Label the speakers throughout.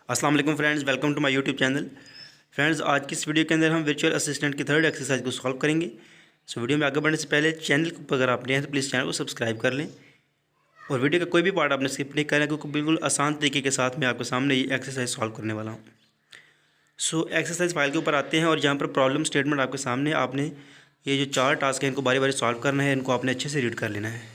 Speaker 1: अस्सलाम वालेकुम friends, welcome to my YouTube channel. Friends, आज की इस वीडियो के अंदर हम वर्चुअल असिस्टेंट की थर्ड एक्सरसाइज को सॉल्व करेंगे। सो वीडियो में आगे बढ़ने से पहले चैनल को अगर आप नए हैं तो प्लीज़ चैनल को सब्सक्राइब कर लें और वीडियो का कोई भी पार्ट आपने स्किप नहीं करना, क्योंकि बिल्कुल आसान तरीके के साथ मैं आपके सामने ये एक्सरसाइज सॉल्व करने वाला हूँ। सो एक्सरसाइज फाइल के ऊपर आते हैं और यहाँ पर प्रॉब्लम स्टेटमेंट आपके सामने, आपने ये जो 4 टास्क हैं इनको बारी बारी सॉल्व करना है, इनको आपने अच्छे से रीड कर लेना है।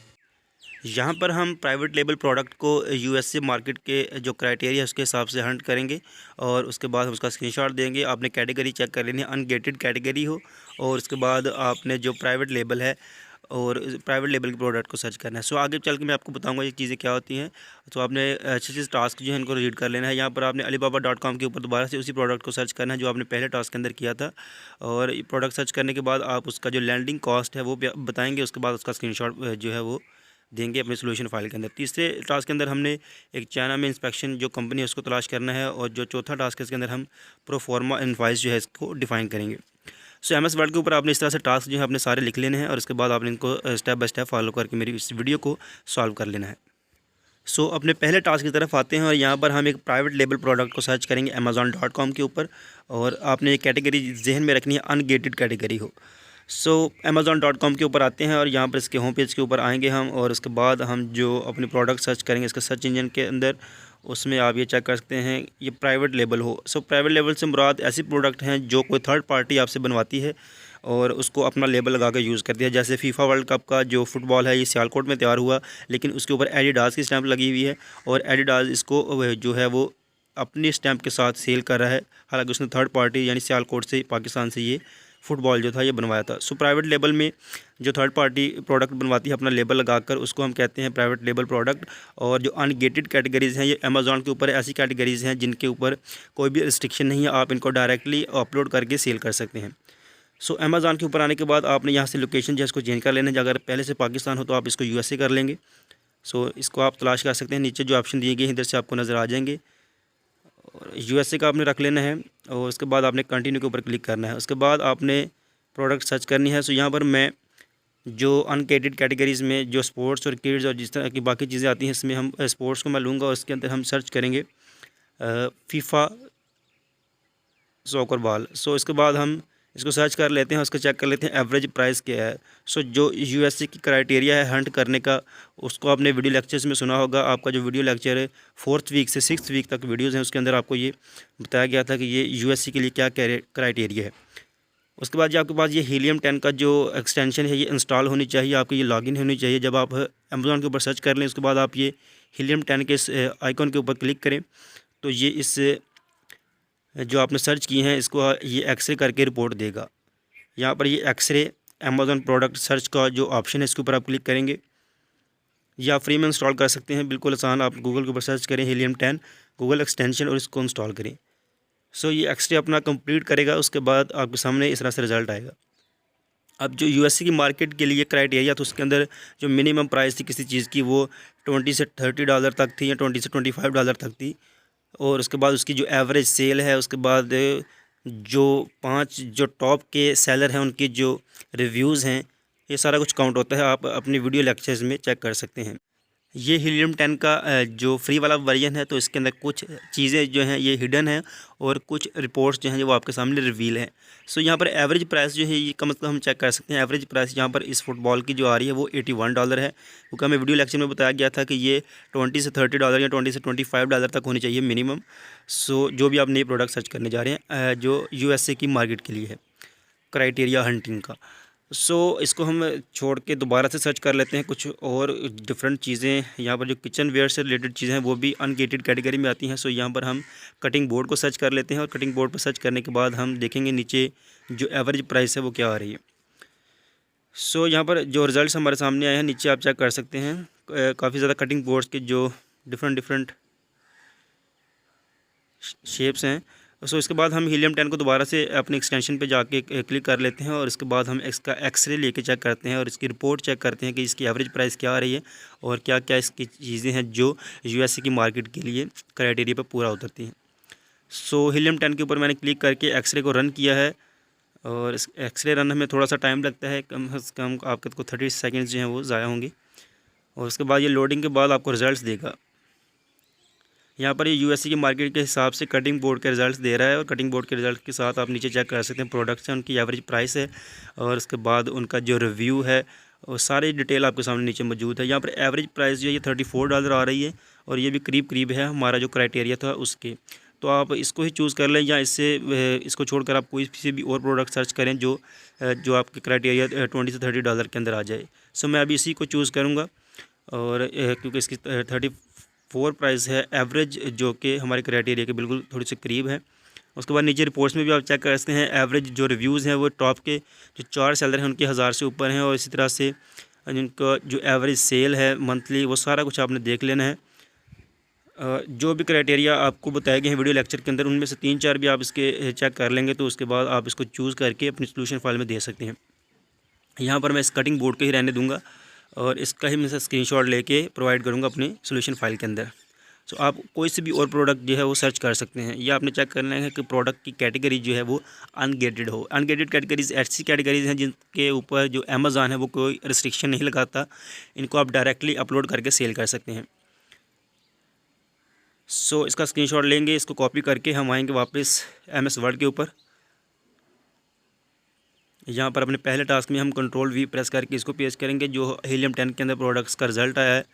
Speaker 1: यहाँ पर हम प्राइवेट लेबल प्रोडक्ट को यूएसए मार्केट के जो क्राइटेरिया है उसके हिसाब से हंट करेंगे और उसके बाद हम उसका स्क्रीनशॉट देंगे। आपने कैटेगरी चेक कर लेनी है, अनगेटेड कैटेगरी हो, और उसके बाद आपने जो प्राइवेट लेबल है और प्राइवेट लेबल के प्रोडक्ट को सर्च करना है। सो आगे चल के मैं आपको बताऊंगा ये चीज़ें क्या होती हैं। तो आपने अच्छे से टास्क जो है इनको रीड कर लेना है। यहाँ पर आपने alibaba.com के ऊपर दोबारा से उसी प्रोडक्ट को सर्च करना है जो आपने पहले टास्क के अंदर किया था, और प्रोडक्ट सर्च करने के बाद आप उसका जो लैंडिंग कॉस्ट है वो बताएंगे, उसके बाद उसका स्क्रीनशॉट जो है वो देंगे अपने सोल्यूशन फाइल के अंदर। तीसरे टास्क के अंदर हमने एक चाइना में इंस्पेक्शन जो कंपनी है उसको तलाश करना है, और जो चौथा टास्क है इसके अंदर हम प्रोफॉर्मा इनवॉइस जो है इसको डिफाइन करेंगे। सो एमएस वर्ड के ऊपर आपने इस तरह से टास्क जो है अपने सारे लिख लेने हैं और उसके बाद आपने इनको स्टेप बाय स्टेप फॉलो करके मेरी इस वीडियो को सॉल्व कर लेना है। सो अपने पहले टास्क की तरफ आते हैं और यहाँ पर हम एक प्राइवेट लेबल प्रोडक्ट को सर्च करेंगे amazon.com के ऊपर, और आपने ये कैटेगरी जहन में रखनी है अनगेटेड कैटेगरी हो। सो amazon.com के ऊपर आते हैं और यहाँ पर इसके होम पेज के ऊपर आएंगे हम, और उसके बाद हम जो अपने प्रोडक्ट सर्च करेंगे इसके सर्च इंजन के अंदर, उसमें आप ये चेक कर सकते हैं ये प्राइवेट लेबल हो। सो प्राइवेट लेबल से मुराद ऐसी प्रोडक्ट हैं जो कोई थर्ड पार्टी आपसे बनवाती है और उसको अपना लेबल लगा कर यूज़ करती है। जैसे फीफा वर्ल्ड कप का जो फुटबॉल है ये सियालकोट में तैयार हुआ, लेकिन उसके ऊपर एडिडास की स्टैंप लगी हुई है और एडिडास इसको जो है वो अपनी स्टैंप के साथ सेल कर रहा है, हालांकि उसने थर्ड पार्टी यानी सियालकोट से, पाकिस्तान से ये फुटबॉल जो था ये बनवाया था। सो प्राइवेट लेबल में जो थर्ड पार्टी प्रोडक्ट बनवाती है अपना लेबल लगाकर, उसको हम कहते हैं प्राइवेट लेबल प्रोडक्ट। और जो अनगेटेड कैटेगरीज़ हैं ये अमेज़ॉन के ऊपर ऐसी कैटेगरीज़ हैं जिनके ऊपर कोई भी रिस्ट्रिक्शन नहीं है, आप इनको डायरेक्टली अपलोड करके सेल कर सकते हैं। सो अमेज़ॉन के ऊपर आने के बाद आपने यहाँ से लोकेशन जो है इसको चेंज कर लेना है। अगर पहले से पाकिस्तान हो तो आप इसको यूएसए कर लेंगे। सो इसको आप तलाश कर सकते हैं, नीचे जो ऑप्शन दिए गए हैं इधर से आपको नज़र आ जाएंगे, और यूएसए का आपने रख लेना है और उसके बाद आपने कंटिन्यू के ऊपर क्लिक करना है। उसके बाद आपने प्रोडक्ट सर्च करनी है। सो यहाँ पर मैं जो अनगेटेड कैटेगरीज़ में जो स्पोर्ट्स और किड्स और जिस तरह की बाकी चीज़ें आती हैं इसमें हम स्पोर्ट्स को मैं लूँगा और इसके अंदर हम सर्च करेंगे फीफा सॉकर बॉल। सो इसके बाद हम इसको सर्च कर लेते हैं, उसको चेक कर लेते हैं एवरेज प्राइस क्या है। सो जो यूएसए की क्राइटेरिया है हंट करने का, उसको आपने वीडियो लेक्चर्स में सुना होगा। आपका जो वीडियो लेक्चर है 4th वीक से 6th वीक तक वीडियोज़ हैं, उसके अंदर आपको ये बताया गया था कि ये यूएसए के लिए क्या क्राइटेरिया है। उसके बाद जो आपके पास ये हीलियम 10 का जो एक्सटेंशन है ये इंस्टॉल होनी चाहिए, आपकी ये लॉगिन होनी चाहिए। जब आप अमेज़ॉन के ऊपर सर्च कर लें उसके बाद आप ये हीलियम 10 के इस आइकॉन के ऊपर क्लिक करें तो ये इस जो आपने सर्च किए हैं इसको ये एक्सरे करके रिपोर्ट देगा। यहाँ पर ये एक्सरे अमेज़ॉन प्रोडक्ट सर्च का जो ऑप्शन है इसके ऊपर आप क्लिक करेंगे, या फ्री में इंस्टॉल कर सकते हैं, बिल्कुल आसान। आप गूगल के ऊपर सर्च करें हीलियम 10 गूगल एक्सटेंशन और इसको इंस्टॉल करें। सो ये एक्सरे अपना कंप्लीट करेगा, उसके बाद आपके सामने इस तरह से रिज़ल्ट आएगा। अब जो यूएसए की मार्केट के लिए क्राइटेरिया तो उसके अंदर जो मिनिमम प्राइस थी किसी चीज़ की वो $20 से $30 तक थी या $20 से $25 तक थी, और उसके बाद उसकी जो एवरेज सेल है, उसके बाद जो 5 जो टॉप के सेलर हैं उनके जो रिव्यूज़ हैं, ये सारा कुछ काउंट होता है। आप अपने वीडियो लेक्चर्स में चेक कर सकते हैं। ये हीलियम 10 का जो फ्री वाला वर्जन है तो इसके अंदर कुछ चीज़ें जो हैं ये हिडन हैं और कुछ रिपोर्ट्स जो हैं वो आपके सामने रिवील हैं। सो यहाँ पर एवरेज प्राइस जो है ये कम से कम हम चेक कर सकते हैं। एवरेज प्राइस यहाँ पर इस फुटबॉल की जो आ रही है वो $81 है, क्योंकि हमें वीडियो लेक्चर में बताया गया था कि ये $20 से $30 या $20 से $25 तक होनी चाहिए मिनिमम। सो जो भी आप नए प्रोडक्ट सर्च करने जा रहे हैं जो यूएसए की मार्केट के लिए है क्राइटेरिया हंटिंग का। सो इसको हम छोड़ के दोबारा से सर्च कर लेते हैं कुछ और डिफरेंट चीज़ें। यहाँ पर जो किचन वेयर से रिलेटेड चीज़ें हैं वो भी अनगेटेड कैटेगरी में आती हैं। सो यहाँ पर हम कटिंग बोर्ड को सर्च कर लेते हैं और कटिंग बोर्ड पर सर्च करने के बाद हम देखेंगे नीचे जो एवरेज प्राइस है वो क्या आ रही है। सो यहाँ पर जो रिज़ल्ट हमारे सामने आए हैं नीचे आप चेक कर सकते हैं, काफ़ी ज़्यादा कटिंग बोर्ड्स के जो डिफरेंट शेप्स हैं। सो इसके बाद हम हीलियम 10 को दोबारा से अपने एक्सटेंशन पे जाके क्लिक कर लेते हैं और इसके बाद हम इसका एक्सरे लेके चेक करते हैं और इसकी रिपोर्ट चेक करते हैं कि इसकी एवरेज प्राइस क्या आ रही है और क्या क्या इसकी चीज़ें हैं जो यूएसए की मार्केट के लिए क्राइटेरिया पर पूरा उतरती हैं। सो हीलियम 10 के ऊपर मैंने क्लिक करके एक्सरे को रन किया है, और इस एक्सरे रन में थोड़ा सा टाइम लगता है, कम से कम आपके 30 सेकेंड्स जो हैं वो ज़ाया होंगे, और उसके बाद ये लोडिंग के बाद आपको रिज़ल्ट देगा। यहाँ पर ये यूएसए की मार्केट के हिसाब से कटिंग बोर्ड के रिजल्ट्स दे रहा है, और कटिंग बोर्ड के रिजल्ट के साथ आप नीचे चेक कर सकते हैं प्रोडक्ट्स हैं, उनकी एवरेज प्राइस है, और उसके बाद उनका जो रिव्यू है और सारी डिटेल आपके सामने नीचे मौजूद है। यहाँ पर एवरेज प्राइस जो है ये $34 आ रही है, और ये भी करीब करीब है हमारा जो क्राइटेरिया था उसके। तो आप इसको ही चूज़ कर लें, या इसको छोड़कर आप कोई से भी और प्रोडक्ट सर्च करें जो आपके क्राइटेरिया $20 से $30 के अंदर आ जाए। सो मैं अभी इसी को चूज़ करूँगा, और क्योंकि इसकी 34 प्राइस है एवरेज, जो कि हमारे क्राइटेरिया के बिल्कुल थोड़ी सी करीब है। उसके बाद नीचे रिपोर्ट्स में भी आप चेक कर सकते हैं, एवरेज जो रिव्यूज़ हैं वो टॉप के जो 4 सेलर हैं उनके 1000 से ऊपर हैं, और इसी तरह से जिनका जो एवरेज सेल है मंथली, वो सारा कुछ आपने देख लेना है। जो भी क्राइटेरिया आपको बताए गए हैं वीडियो लेक्चर के अंदर, उनमें से 3-4 भी आप इसके चेक कर लेंगे, तो उसके बाद आप इसको चूज़ करके अपनी सोल्यूशन फाइल में दे सकते हैं। यहाँ पर मैं इस कटिंग बोर्ड के ही रहने दूँगा, और इसका ही मैं स्क्रीनशॉट लेके प्रोवाइड करूँगा अपनी सोल्यूशन फाइल के अंदर। सो आप कोई से भी और प्रोडक्ट जो है वो सर्च कर सकते हैं। ये आपने चेक करना है कि प्रोडक्ट की कैटेगरी जो है वो अनगेटेड हो। अनगेटेड कैटेगरीज ऐसी कैटेगरीज हैं जिनके ऊपर जो अमेज़ॉन है वो कोई रिस्ट्रिक्शन नहीं लगाता, इनको आप डायरेक्टली अपलोड करके सेल कर सकते हैं। सो इसका स्क्रीनशॉट लेंगे, इसको कॉपी करके हम आएंगे वापस MS वर्ड के ऊपर। यहाँ पर अपने पहले टास्क में हम Ctrl+V प्रेस करके इसको पेस्ट करेंगे, जो हीलियम 10 के अंदर प्रोडक्ट्स का रिजल्ट आया है,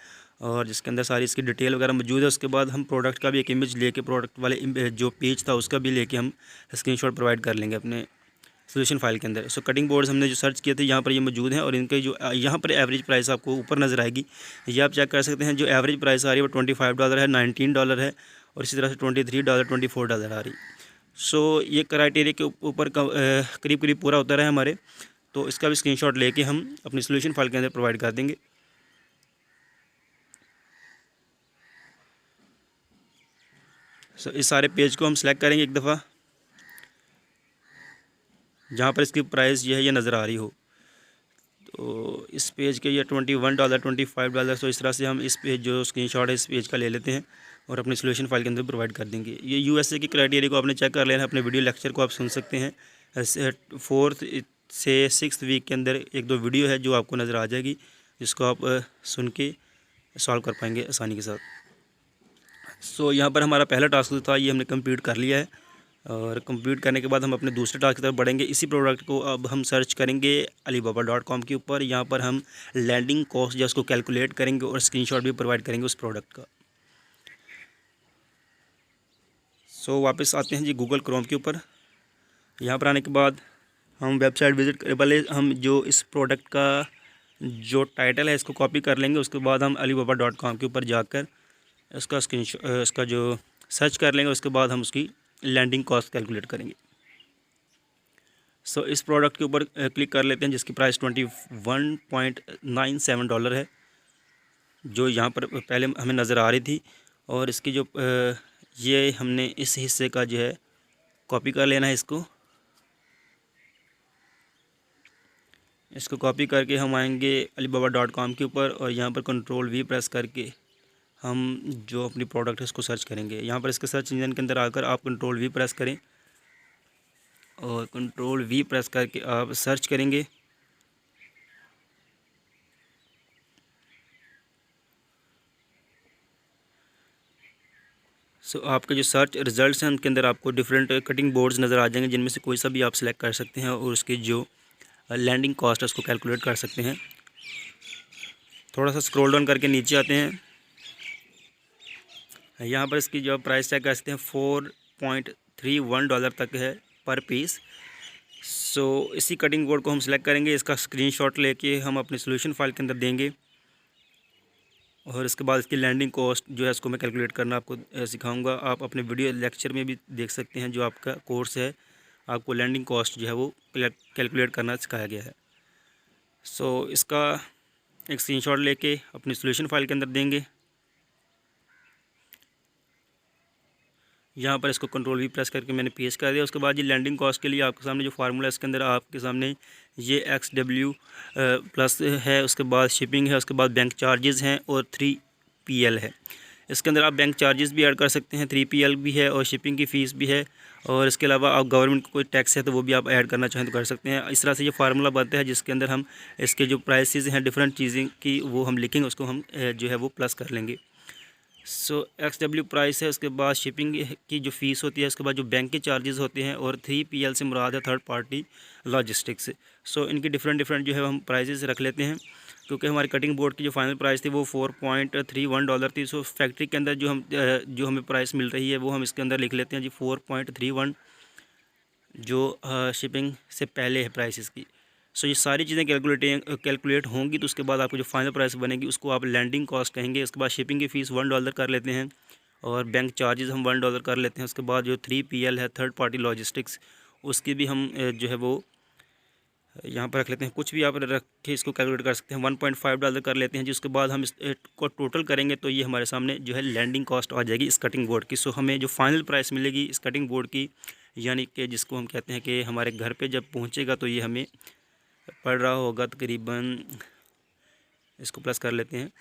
Speaker 1: और जिसके अंदर सारी इसकी डिटेल वगैरह मौजूद है। उसके बाद हम प्रोडक्ट का भी एक इमेज लेके, प्रोडक्ट वाले जो पेज था उसका भी लेके हम स्क्रीनशॉट प्रोवाइड कर लेंगे अपने सोल्यूशन फाइल के अंदर। सो कटिंग बोर्ड्स हमने जो सर्च किए थे यहाँ पर ये मौजूद हैं, और इनके जो यहाँ पर एवरेज प्राइस आपको ऊपर नज़र आएगी, ये आप चेक कर सकते हैं। जो एवरेज प्राइस आ रही है वो $25 है, $19 है, और इसी तरह से $23, $24 आ रही। सो ये क्राइटेरिया के ऊपर करीब करीब पूरा होता रहा हमारे, तो इसका भी स्क्रीनशॉट लेके हम अपनी सोल्यूशन फाइल के अंदर प्रोवाइड कर देंगे। सो इस सारे पेज को हम सेलेक्ट करेंगे एक दफ़ा, जहाँ पर इसकी प्राइस जो है ये नज़र आ रही हो। तो इस पेज के ये $21, $25, तो इस तरह से हम इस पेज जो स्क्रीनशॉट है इस पेज का ले लेते हैं, और अपनी सोल्यूशन फाइल के अंदर प्रोवाइड कर देंगे। ये यूएसए की क्राइटेरिया को आपने चेक कर लेना है। अपने वीडियो लेक्चर को आप सुन सकते हैं। 4th से 6th वीक के अंदर 1-2 वीडियो है जो आपको नज़र आ जाएगी, जिसको आप सुन के सॉल्व कर पाएंगे आसानी के साथ। सो यहाँ पर हमारा पहला टास्क था ये हमने कंप्लीट कर लिया है, और कंप्लीट करने के बाद हम अपने दूसरे टास्क की तरफ बढ़ेंगे। इसी प्रोडक्ट को अब हम सर्च करेंगे alibaba.com के ऊपर। यहाँ पर हम लैंडिंग कॉस्ट जो उसको कैलकुलेट करेंगे, और स्क्रीनशॉट भी प्रोवाइड करेंगे उस प्रोडक्ट का। सो वापस आते हैं जी गूगल क्रोम के ऊपर। यहाँ पर आने के बाद हम वेबसाइट विज़िट कर, पहले हम जो इस प्रोडक्ट का जो टाइटल है इसको कॉपी कर लेंगे। उसके बाद हम alibaba.com के ऊपर जाकर इसका जो सर्च कर लेंगे। उसके बाद हम उसकी लैंडिंग कॉस्ट कैलकुलेट करेंगे। सो इस प्रोडक्ट के ऊपर क्लिक कर लेते हैं, जिसकी प्राइस $21.97 है, जो यहाँ पर पहले हमें नज़र आ रही थी। और इसकी जो ये हमने इस हिस्से का जो है कॉपी कर लेना है। इसको कॉपी करके हम आएंगे alibaba.com के ऊपर, और यहाँ पर Ctrl+V प्रेस करके हम जो अपनी प्रोडक्ट है उसको सर्च करेंगे। यहाँ पर इसके सर्च इंजन के अंदर आकर आप Ctrl+V प्रेस करें, और Ctrl+V प्रेस करके आप सर्च करेंगे। सो आपके जो सर्च रिज़ल्ट्स हैं उनके अंदर आपको डिफरेंट कटिंग बोर्ड्स नज़र आ जाएंगे, जिनमें से कोई सा भी आप सिलेक्ट कर सकते हैं, और उसकी जो लैंडिंग कॉस्ट है उसको कैलकुलेट कर सकते हैं। थोड़ा सा स्क्रॉल डाउन करके नीचे आते हैं। यहाँ पर इसकी जो प्राइस चेक कर सकते हैं $4.31 तक है पर पीस। सो इसी कटिंग बोर्ड को हम सिलेक्ट करेंगे। इसका स्क्रीनशॉट लेके हम अपनी सोल्यूशन फाइल के अंदर देंगे, और इसके बाद इसकी लैंडिंग कॉस्ट जो है इसको मैं कैलकुलेट करना आपको सिखाऊंगा। आप अपने वीडियो लेक्चर में भी देख सकते हैं, जो आपका कोर्स है आपको लैंडिंग कॉस्ट जो है वो कैलकुलेट करना सिखाया गया है। सो इसका एक स्क्रीनशॉट लेके अपनी सोल्यूशन फाइल के अंदर देंगे। यहाँ पर इसको Ctrl+V प्रेस करके मैंने पेस्ट कर दिया। उसके बाद ये लैंडिंग कॉस्ट के लिए आपके सामने जो फार्मूला है इसके अंदर आपके सामने ये XW प्लस है, उसके बाद शिपिंग है, उसके बाद बैंक चार्जेस हैं, और 3PL है। इसके अंदर आप बैंक चार्जेस भी ऐड कर सकते हैं, 3PL भी है, और शिपिंग की फ़ीस भी है, और इसके अलावा आप गवर्नमेंट को कोई टैक्स है तो वो भी आप ऐड करना चाहें तो कर सकते हैं। इस तरह से ये फार्मूला बनता है, जिसके अंदर हम इसके जो प्राइसेस हैं डिफरेंट चीज़ें की वो हम लिखेंगे, उसको हम जो है वो प्लस कर लेंगे। सो XW प्राइस है, उसके बाद शिपिंग की जो फ़ीस होती है, उसके बाद जो बैंक के चार्जेस होते हैं, और 3PL से मुराद है थर्ड पार्टी लॉजिस्टिक्स। सो इनकी डिफरेंट जो है हम प्राइजेस रख लेते हैं, क्योंकि हमारी कटिंग बोर्ड की जो फाइनल प्राइस थी वो $4.31 थी। सो फैक्ट्री के अंदर जो हमें प्राइस मिल रही है वो हम इसके अंदर लिख लेते हैं जी 4.31, जो शिपिंग से पहले है प्राइस इसकी। सो ये सारी चीज़ें कैलकुलेट होंगी, तो उसके बाद आपको जो फाइनल प्राइस बनेगी उसको आप लैंडिंग कॉस्ट कहेंगे। उसके बाद शिपिंग की फ़ीस $1 कर लेते हैं, और बैंक चार्जेस हम $1 कर लेते हैं। उसके बाद जो 3PL है थर्ड पार्टी लॉजिस्टिक्स, उसकी भी हम जो है वो यहाँ पर रख लेते हैं। कुछ भी आप रख के इसको कैलकुलेट कर सकते हैं, $1.5 कर लेते हैं जी। उसके बाद हम इसको टोटल करेंगे तो ये हमारे सामने जो है लैंडिंग कॉस्ट आ जाएगी इस कटिंग बोर्ड की। सो हमें जो फाइनल प्राइस मिलेगी इस कटिंग बोर्ड की, यानी कि जिसको हम कहते हैं कि हमारे घर पे जब पहुँचेगा तो ये हमें पड़ रहा होगा तकरीबन, इसको प्लस कर लेते हैं,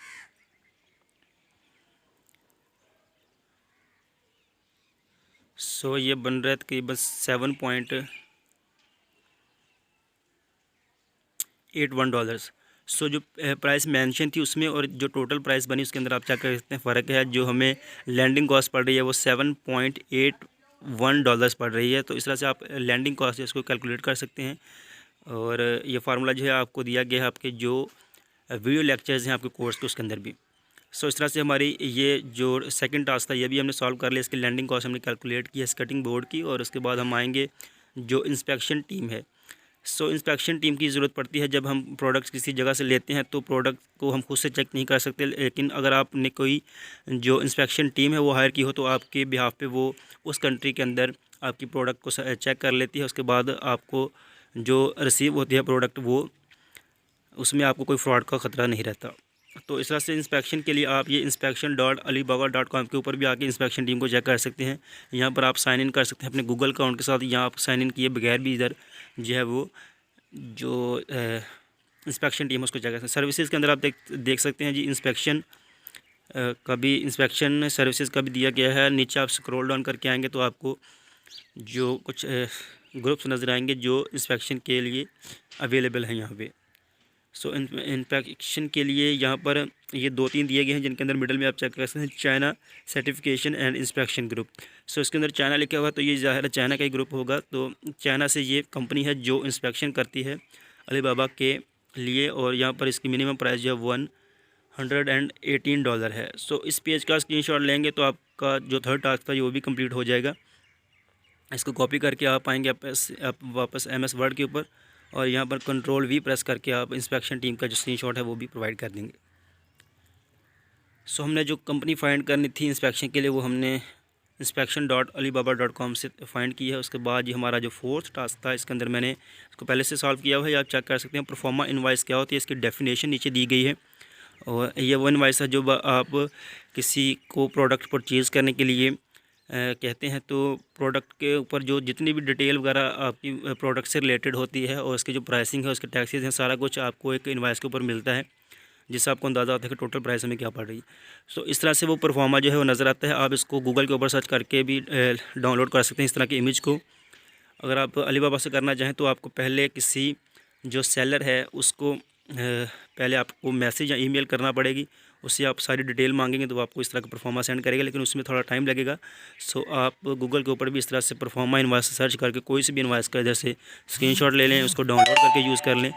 Speaker 1: सो ये बन रहा है तकरीबन $7.81। सो जो प्राइस मेंशन थी उसमें और जो टोटल प्राइस बनी उसके अंदर आप चेक कर सकते हैं फ़र्क है। जो हमें लैंडिंग कॉस्ट पड़ रही है वो $7.81 पड़ रही है। तो इस तरह से आप लैंडिंग कॉस्ट है इसको कैलकुलेट कर सकते हैं। और ये फार्मूला जो है आपको दिया गया है आपके जो वीडियो लेक्चर्स हैं आपके कोर्स के उसके अंदर भी। सो इस तरह से हमारी ये जो सेकंड टास्क था ये भी हमने सॉल्व कर लिया। इसकी लैंडिंग कॉस्ट हमने कैलकुलेट की है कटिंग बोर्ड की। और उसके बाद हम आएंगे जो इंस्पेक्शन टीम है। सो इंस्पेक्शन टीम की ज़रूरत पड़ती है जब हम प्रोडक्ट्स किसी जगह से लेते हैं, तो प्रोडक्ट को हम खुद से चेक नहीं कर सकते, लेकिन अगर आपने कोई जो इंस्पेक्शन टीम है वो हायर की हो तो आपके बिहाफ पे वो उस कंट्री के अंदर आपकी प्रोडक्ट को चेक कर लेती है। उसके बाद आपको जो रिसीव होती है प्रोडक्ट वो उसमें आपको कोई फ्रॉड का ख़तरा नहीं रहता। तो इस तरह से इंस्पेक्शन के लिए आप ये inspection.alibaba.com के ऊपर भी आके इंस्पेक्शन टीम को चेक कर सकते हैं। यहाँ पर आप साइन इन कर सकते हैं अपने गूगल अकाउंट के साथ। यहाँ आप साइन इन किए बगैर भी इधर जो है वो जो इंस्पेक्शन टीम है उसको चेक कर सकते हैं। सर्विसेज के अंदर आप देख सकते हैं जी इंस्पेक्शन का भी इंस्पेक्शन सर्विसेज का भी दिया गया है। नीचे आप स्क्रॉल डाउन करके आएँगे तो आपको जो कुछ ग्रुप्स नज़र आएंगे जो इंस्पेक्शन के लिए अवेलेबल हैं यहाँ पे। सो इंस्पेक्शन के लिए यहाँ पर ये 2-3 दिए गए हैं, जिनके अंदर मिडल में आप चेक कर सकते हैं China certification and inspection group. So इसके अंदर चाइना लिखा हुआ है तो ये ज़ाहिर है चाइना का ही ग्रुप होगा। तो चाइना से ये कंपनी है जो इंस्पेक्शन करती है अलीबाबा के लिए। और यहाँ पर इसकी मिनिमम प्राइस जो है $118 है। सो इस पेज का स्क्रीनशॉट लेंगे तो आपका जो थर्ड टास्क था वो भी कंप्लीट हो जाएगा। इसको कॉपी करके आप आएंगे आप वापस MS वर्ड के ऊपर, और यहाँ पर Ctrl+V प्रेस करके आप इंस्पेक्शन टीम का जो स्क्रीनशॉट है वो भी प्रोवाइड कर देंगे। सो हमने जो कंपनी फाइंड करनी थी इंस्पेक्शन के लिए वो हमने inspection.alibaba.com से फाइंड की है। उसके बाद ये हमारा जो फोर्थ टास्क था इसके अंदर मैंने इसको पहले से सॉल्व किया हुआ है, आप चेक कर सकते हैं। प्रोफार्मा इनवाइस क्या होती है इसकी डेफिनेशन नीचे दी गई है। और ये वो इनवाइस है जो आप किसी को प्रोडक्ट परचेज़ करने के लिए कहते हैं, तो प्रोडक्ट के ऊपर जो जितनी भी डिटेल वगैरह आपकी प्रोडक्ट से रिलेटेड होती है और उसकी जो प्राइसिंग है उसके टैक्सेस हैं सारा कुछ आपको एक इनवाइस के ऊपर मिलता है, जिससे आपको अंदाज़ा आता है कि टोटल प्राइस हमें क्या पड़ रही है। सो इस तरह से वो परफॉर्मा जो है वो नज़र आता है। आप इसको गूगल के ऊपर सर्च करके भी डाउनलोड कर सकते हैं इस तरह की इमेज को। अगर आप अलीबाबा से करना चाहें तो आपको पहले किसी जो सेलर है उसको पहले आपको मैसेज या ईमेल करना पड़ेगी, उससे आप सारी डिटेल मांगेंगे तो वो आपको इस तरह का परफॉर्मा सेंड करेगा, लेकिन उसमें थोड़ा टाइम लगेगा। सो आप गूगल के ऊपर भी इस तरह से परफॉर्मा इनवाइस सर्च करके कोई सी भी इनवाइस का इधर से स्क्रीनशॉट ले लें, उसको डाउनलोड करके यूज़ कर लें।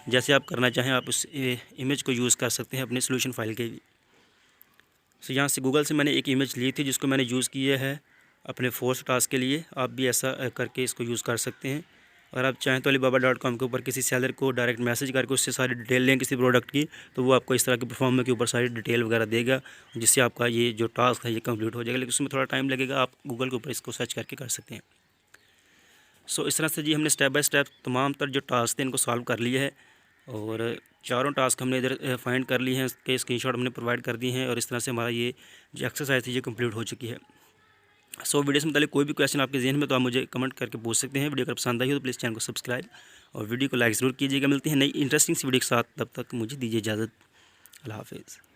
Speaker 1: जैसे आप करना चाहें आप उस इमेज को यूज़ कर सकते हैं अपने सोल्यूशन फाइल के लिए। सो यहाँ से गूगल से मैंने एक इमेज ली थी जिसको मैंने यूज़ किया है अपने फोर्थ टास्क के लिए। आप भी ऐसा करके इसको यूज़ कर सकते हैं। अगर आप चाहें तो alibaba.com के ऊपर किसी सेलर को डायरेक्ट मैसेज करके उससे सारी डिटेल लें किसी प्रोडक्ट की, तो वो आपको इस तरह के परफॉर्मा के ऊपर सारी डिटेल वगैरह देगा, जिससे आपका ये जो टास्क है ये कंप्लीट हो जाएगा। लेकिन उसमें थोड़ा टाइम लगेगा, आप गूगल के ऊपर इसको सर्च करके कर सकते हैं। सो इस तरह से जी हमने स्टेप बाय स्टेप तमाम तर जो टास्क थे इनको सॉल्व कर लिया है, और चारों टास्क हमने इधर फाइंड कर लिए हैं, इसके स्क्रीनशॉट हमने प्रोवाइड कर दिए हैं, और इस तरह से हमारा ये जो एक्सरसाइज थी ये कंप्लीट हो चुकी है। सो वीडियो से मतलब कोई भी क्वेश्चन आपके जहन में तो आप मुझे कमेंट करके पूछ सकते हैं। वीडियो अगर पसंद आई हो तो प्लीज़ चैनल को सब्सक्राइब और वीडियो को लाइक ज़रूर कीजिएगा। मिलते हैं नई इंटरेस्टिंग सी वीडियो के साथ, तब तक मुझे दीजिए इजाज़त। अल्लाह हाफिज़।